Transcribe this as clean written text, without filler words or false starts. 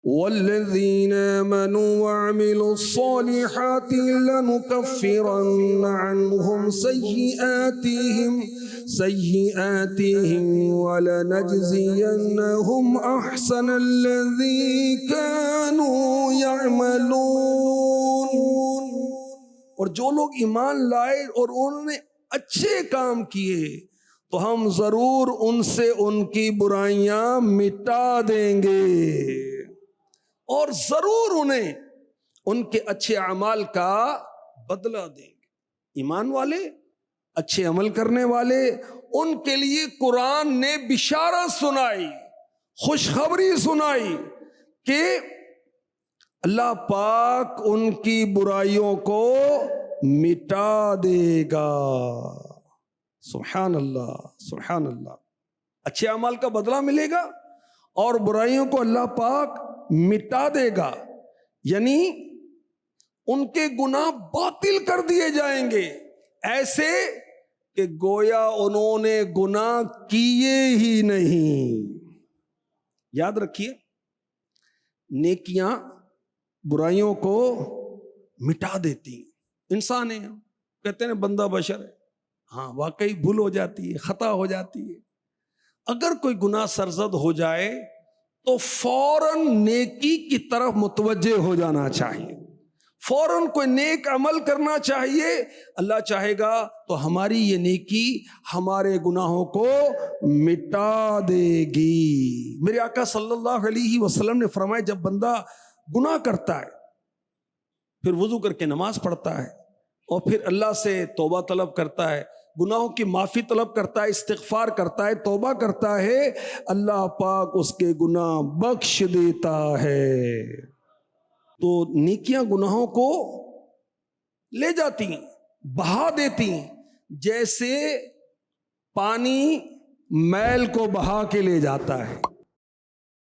والذین آمنوا وعملوا الصالحات لنکفرن عنہم سیئاتہم ولنجزینہم احسن الذی کانوا یعملون۔ اور جو لوگ ایمان لائے اور انہوں نے اچھے کام کیے تو ہم ضرور ان سے ان کی برائیاں مٹا دیں گے اور ضرور انہیں ان کے اچھے اعمال کا بدلہ دیں گے۔ ایمان والے، اچھے عمل کرنے والے، ان کے لیے قرآن نے بشارت سنائی، خوشخبری سنائی کہ اللہ پاک ان کی برائیوں کو مٹا دے گا۔ سبحان اللہ، سبحان اللہ۔ اچھے اعمال کا بدلہ ملے گا اور برائیوں کو اللہ پاک مٹا دے گا، یعنی ان کے گناہ باطل کر دیے جائیں گے، ایسے کہ گویا انہوں نے گناہ کیے ہی نہیں۔ یاد رکھیے، نیکیاں برائیوں کو مٹا دیتی ہیں۔ انسان ہے، کہتے ہیں بندہ بشر ہے، ہاں واقعی بھول ہو جاتی ہے، خطا ہو جاتی ہے۔ اگر کوئی گناہ سرزد ہو جائے تو فوراً نیکی کی طرف متوجہ ہو جانا چاہیے، فوراً کوئی نیک عمل کرنا چاہیے۔ اللہ چاہے گا تو ہماری یہ نیکی ہمارے گناہوں کو مٹا دے گی۔ میرے آقا صلی اللہ علیہ وسلم نے فرمایا، جب بندہ گناہ کرتا ہے پھر وضو کر کے نماز پڑھتا ہے اور پھر اللہ سے توبہ طلب کرتا ہے، گناہوں کی معافی طلب کرتا ہے، استغفار کرتا ہے، توبہ کرتا ہے، اللہ پاک اس کے گناہ بخش دیتا ہے۔ تو نیکیاں گناہوں کو لے جاتی ہیں، بہا دیتی ہیں، جیسے پانی میل کو بہا کے لے جاتا ہے۔